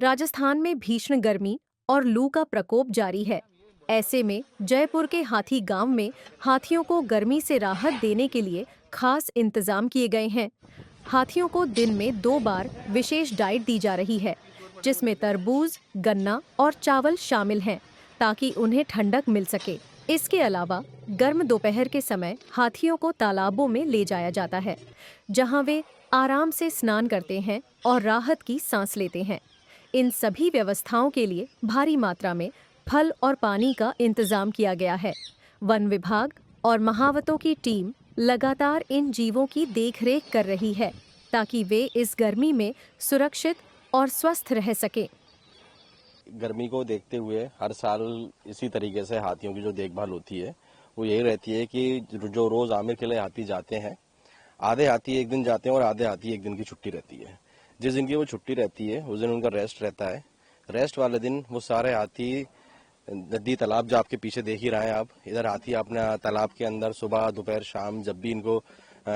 राजस्थान में भीषण गर्मी और लू का प्रकोप जारी है। ऐसे में जयपुर के हाथी गांव में हाथियों को गर्मी से राहत देने के लिए खास इंतजाम किए गए हैं। हाथियों को दिन में 2 बार विशेष डाइट दी जा रही है, जिसमें तरबूज, गन्ना और चावल शामिल हैं, ताकि उन्हें ठंडक मिल सके। इसके अलावा गर्म दोपहर के समय हाथियों को तालाबों में ले जाया जाता है, जहां वे आराम से स्नान करते हैं और राहत की सांस लेते हैं। इन सभी व्यवस्थाओं के लिए भारी मात्रा में फल और पानी का इंतजाम किया गया है। वन विभाग और महावतों की टीम लगातार इन जीवों की देखरेख कर रही है, ताकि वे इस गर्मी में सुरक्षित और स्वस्थ रह सकें। गर्मी को देखते हुए हर साल इसी तरीके से हाथियों की जो देखभाल होती है वो यही रहती है कि जो रोज आमिर के लिए हाथी जाते हैं, आधे हाथी एक दिन जाते हैं और आधे हाथी एक दिन की छुट्टी रहती है। जिस दिन की वो छुट्टी रहती है उस दिन उनका रेस्ट रहता है। रेस्ट वाले दिन वो सारे हाथी नदी तालाब, जो आपके पीछे देख ही रहे हैं आप, इधर हाथी अपने तालाब के अंदर सुबह दोपहर शाम जब भी इनको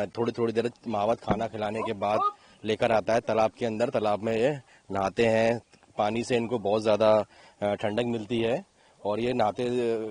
थोड़ी थोड़ी देर मावत खाना खिलाने के बाद लेकर आता है तालाब के अंदर। तालाब में ये नहाते हैं। पानी से इनको बहुत ज़्यादा ठंडक मिलती है और ये नहाते,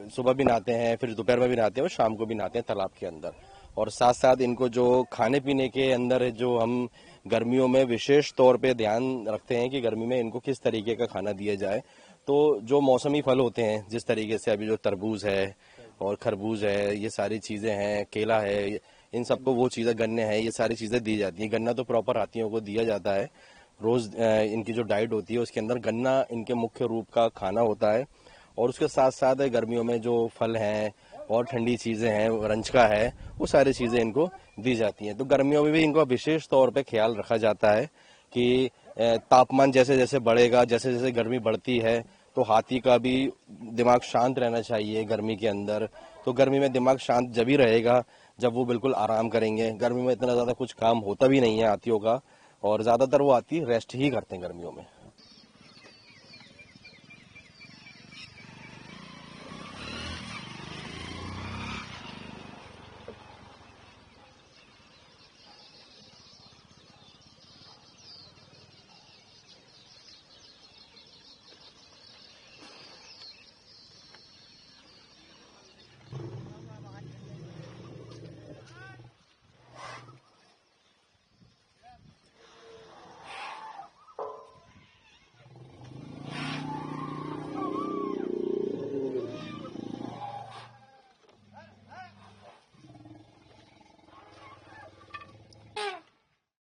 सुबह भी नहाते हैं, फिर दोपहर में भी नहाते हैं और शाम को भी नहाते हैं तालाब के अंदर। और साथ साथ इनको जो खाने पीने के अंदर जो हम गर्मियों में विशेष तौर पे ध्यान रखते हैं कि गर्मी में इनको किस तरीके का खाना दिया जाए, तो जो मौसमी फल होते हैं, जिस तरीके से अभी जो तरबूज है और खरबूज है, ये सारी चीज़ें हैं, केला है, इन सबको वो चीज़ें, गन्ने हैं, ये सारी चीज़ें दी जाती हैं। गन्ना तो प्रॉपर हाथियों को दिया जाता है। रोज इनकी जो डाइट होती है उसके अंदर गन्ना इनके मुख्य रूप का खाना होता है। और उसके साथ साथ गर्मियों में जो फल हैं और ठंडी चीज़ें हैं, रंचका है, वो सारी चीज़ें इनको दी जाती हैं। तो गर्मियों में भी इनको विशेष तौर पे ख्याल रखा जाता है कि तापमान जैसे जैसे बढ़ेगा, जैसे जैसे गर्मी बढ़ती है, तो हाथी का भी दिमाग शांत रहना चाहिए गर्मी के अंदर। तो गर्मी में दिमाग शांत जब ही रहेगा जब वो बिल्कुल आराम करेंगे। गर्मी में इतना ज़्यादा कुछ काम होता भी नहीं है हाथियों का, और ज़्यादातर वो हाथी रेस्ट ही करते हैं गर्मियों में।